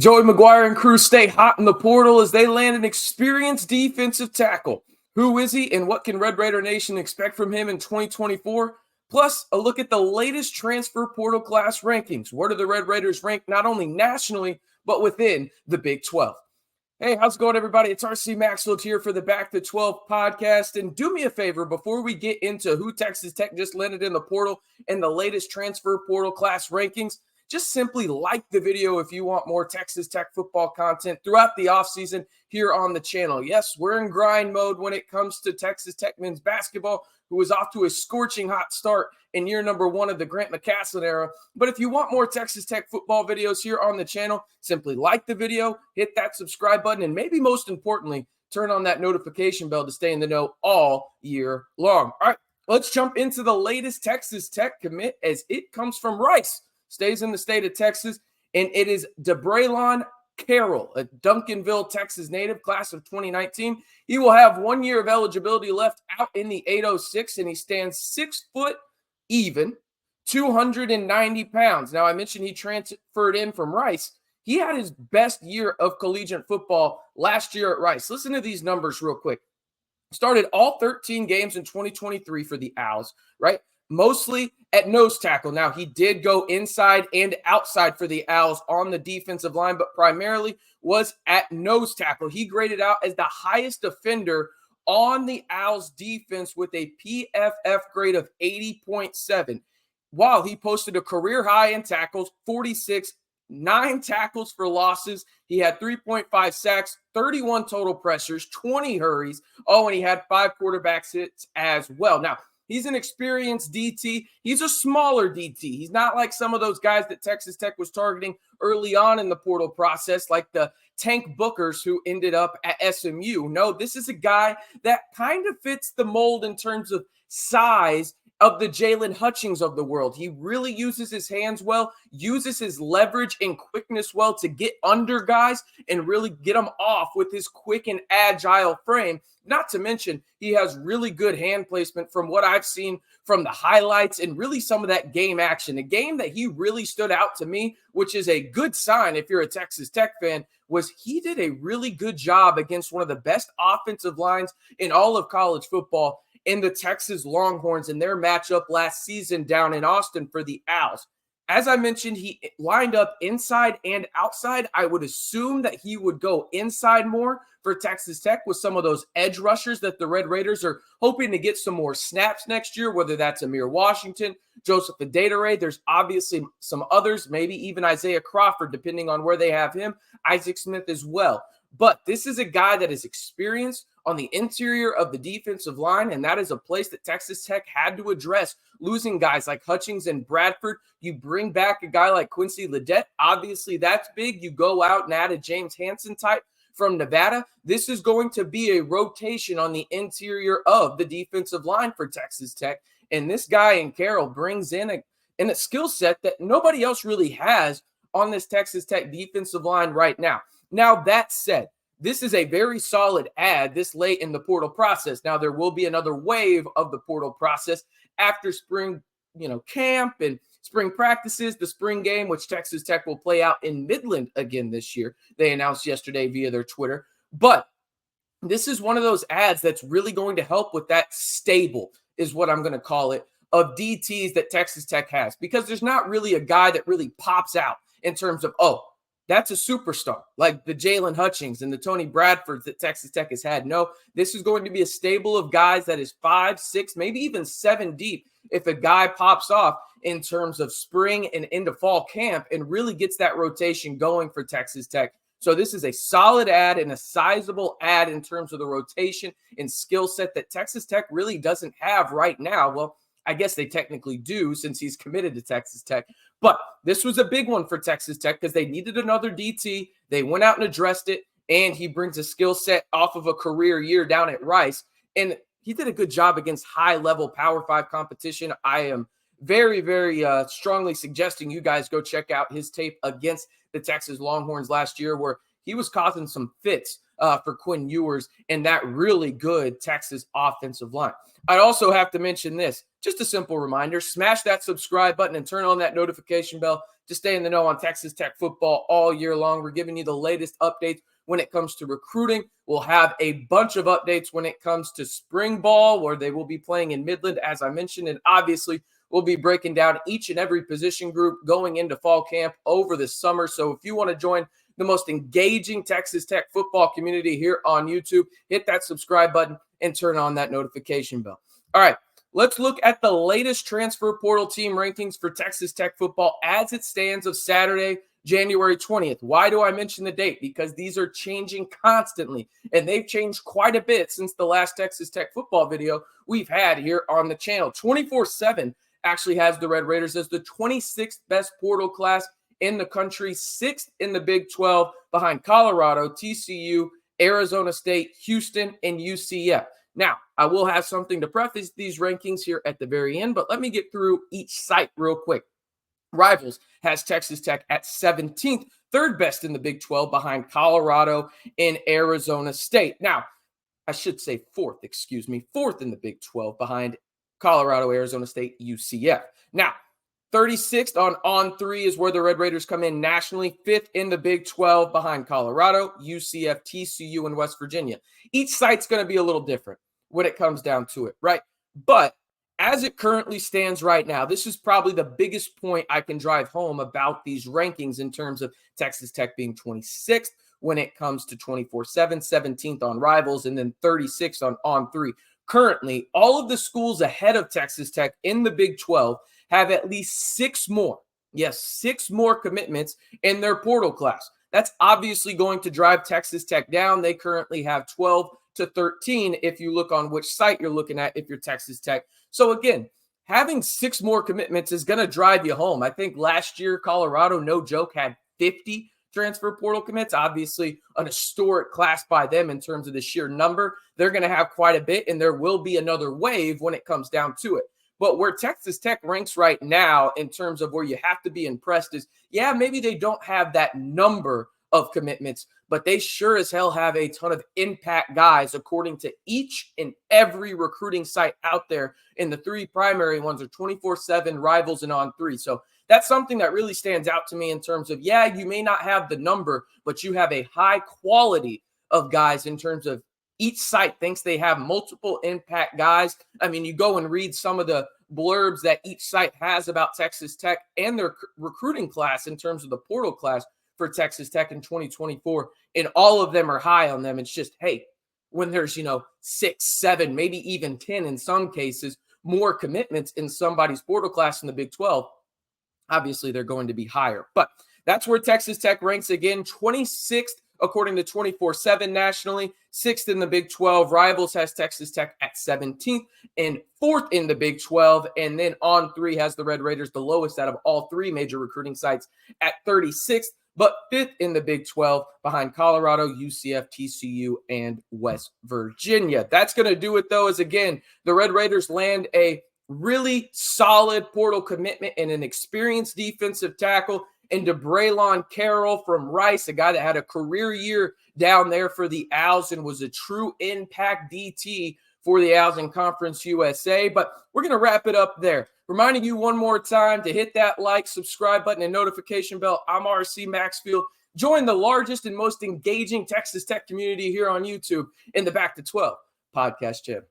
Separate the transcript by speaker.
Speaker 1: Joey McGuire and crew stay hot in the portal as they land an experienced defensive tackle. Who is he and what can Red Raider Nation expect from him in 2024? Plus, a look at the latest transfer portal class rankings. Where do the Red Raiders rank not only nationally, but within the Big 12? Hey, how's it going, everybody? It's RC Maxfield here for the Back to 12 podcast. And do me a favor before we get into who Texas Tech just landed in the portal and the latest transfer portal class rankings. Just simply like the video if you want more Texas Tech football content throughout the offseason here on the channel. Yes, we're in grind mode when it comes to Texas Tech men's basketball, who is off to a scorching hot start in year number 1 of the Grant McCasland era. But if you want more Texas Tech football videos here on the channel, simply like the video, hit that subscribe button, and maybe most importantly, turn on that notification bell to stay in the know all year long. All right, let's jump into the latest Texas Tech commit as it comes from Rice. Stays in the state of Texas, and it is DeBraylon Carroll, a Duncanville, Texas native, class of 2019. He will have 1 year of eligibility left out in the 806, and he stands 6 foot even, 290 pounds. Now, I mentioned he transferred in from Rice. He had his best year of collegiate football last year at Rice. Listen to these numbers real quick. Started all 13 games in 2023 for the Owls, right? Mostly at nose tackle. Now, he did go inside and outside for the Owls on the defensive line, but primarily was at nose tackle. He graded out as the highest defender on the Owls defense with a PFF grade of 80.7, while he posted a career high in tackles, 46, 9 tackles for losses. He had 3.5 sacks, 31 total pressures, 20 hurries. Oh, and he had 5 quarterback hits as well. Now, he's an experienced DT. He's a smaller DT. He's not like some of those guys that Texas Tech was targeting early on in the portal process, like the Tank Bookers who ended up at SMU. No, this is a guy that kind of fits the mold in terms of size of the Jalen Hutchings of the world. He really uses his hands well, uses his leverage and quickness well to get under guys and really get them off with his quick and agile frame. Not to mention, he has really good hand placement from what I've seen from the highlights and really some of that game action. A game that he really stood out to me, which is a good sign if you're a Texas Tech fan, was he did a really good job against one of the best offensive lines in all of college football in the Texas Longhorns in their matchup last season down in Austin for the Owls. As I mentioned, he lined up inside and outside. I would assume that he would go inside more for Texas Tech with some of those edge rushers that the Red Raiders are hoping to get some more snaps next year, whether that's Amir Washington, Joseph Adedire. There's obviously some others, maybe even Isaiah Crawford, depending on where they have him, Isaac Smith as well. But this is a guy that is experienced on the interior of the defensive line, and that is a place that Texas Tech had to address, losing guys like Hutchings and Bradford. You bring back a guy like Quincy Ledet. Obviously, that's big. You go out and add a James Hansen type from Nevada. This is going to be a rotation on the interior of the defensive line for Texas Tech, and this guy in Carroll brings in a skill set that nobody else really has on this Texas Tech defensive line right now. Now, that said, this is a very solid add this late in the portal process. Now, there will be another wave of the portal process after spring, camp and spring practices, the spring game, which Texas Tech will play out in Midland again this year. They announced yesterday via their Twitter. But this is one of those adds that's really going to help with that stable, is what I'm going to call it, of DTs that Texas Tech has. Because there's not really a guy that really pops out in terms of, that's a superstar, like the Jalen Hutchings and the Tony Bradfords that Texas Tech has had. No, this is going to be a stable of guys that is 5, 6, maybe even 7 deep if a guy pops off in terms of spring and into fall camp and really gets that rotation going for Texas Tech. So this is a solid add and a sizable add in terms of the rotation and skill set that Texas Tech really doesn't have right now. Well, I guess they technically do since he's committed to Texas Tech. But this was a big one for Texas Tech because they needed another DT. They went out and addressed it, and he brings a skill set off of a career year down at Rice. And he did a good job against high-level Power 5 competition. I am very, very strongly suggesting you guys go check out his tape against the Texas Longhorns last year where he was causing some fits for Quinn Ewers and that really good Texas offensive line. I'd also have to mention this. Just a simple reminder, smash that subscribe button and turn on that notification bell to stay in the know on Texas Tech football all year long. We're giving you the latest updates when it comes to recruiting. We'll have a bunch of updates when it comes to spring ball, where they will be playing in Midland, as I mentioned. And obviously, we'll be breaking down each and every position group going into fall camp over the summer. So if you want to join the most engaging Texas Tech football community here on YouTube, hit that subscribe button and turn on that notification bell. All right, let's look at the latest transfer portal team rankings for Texas Tech football as it stands of Saturday, January 20th. Why do I mention the date? Because these are changing constantly, and they've changed quite a bit since the last Texas Tech football video we've had here on the channel. 24/7 actually has the Red Raiders as the 26th best portal class in the country, 6th in the Big 12, behind Colorado, TCU, Arizona State, Houston, and UCF. Now, I will have something to preface these rankings here at the very end, but let me get through each site real quick. Rivals has Texas Tech at 17th, third best in the Big 12, behind Colorado and Arizona State. Now, I should say fourth in the Big 12, behind Colorado, Arizona State, UCF. Now, 36th on 3 is where the Red Raiders come in nationally, 5th in the Big 12, behind Colorado, UCF, TCU, and West Virginia. Each site's going to be a little different when it comes down to it, right? But as it currently stands right now, this is probably the biggest point I can drive home about these rankings in terms of Texas Tech being 26th when it comes to 24/7, 17th on Rivals, and then 36th on 3. Currently, all of the schools ahead of Texas Tech in the Big 12 have at least 6 more. Yes, 6 more commitments in their portal class. That's obviously going to drive Texas Tech down. They currently have 12 to 13 if you look on which site you're looking at if you're Texas Tech. So again, having 6 more commitments is going to drive you home. I think last year, Colorado, no joke, had 50 transfer portal commits. Obviously, an historic class by them in terms of the sheer number. They're going to have quite a bit, and there will be another wave when it comes down to it. But where Texas Tech ranks right now in terms of where you have to be impressed is, yeah, maybe they don't have that number of commitments, but they sure as hell have a ton of impact guys according to each and every recruiting site out there. And the 3 primary ones are 24/7, Rivals, and On 3. So that's something that really stands out to me in terms of, yeah, you may not have the number, but you have a high quality of guys in terms of each site thinks they have multiple impact guys. I mean, you go and read some of the blurbs that each site has about Texas Tech and their recruiting class in terms of the portal class for Texas Tech in 2024, and all of them are high on them. It's just, hey, when there's, 6, 7, maybe even 10 in some cases, more commitments in somebody's portal class in the Big 12, obviously they're going to be higher. But that's where Texas Tech ranks again, 26th according to 24/7 nationally, 6th in the Big 12. Rivals has Texas Tech at 17th and 4th in the Big 12. And then On 3 has the Red Raiders, the lowest out of all 3 major recruiting sites, at 36th, but 5th in the Big 12, behind Colorado, UCF, TCU, and West Virginia. That's going to do it, though, as again, the Red Raiders land a really solid portal commitment and an experienced defensive tackle into Braylon Carroll from Rice, a guy that had a career year down there for the Owls and was a true impact DT for the Owls in Conference USA. But we're going to wrap it up there. Reminding you one more time to hit that like, subscribe button, and notification bell. I'm RC Maxfield. Join the largest and most engaging Texas Tech community here on YouTube in the Back to 12 podcast channel.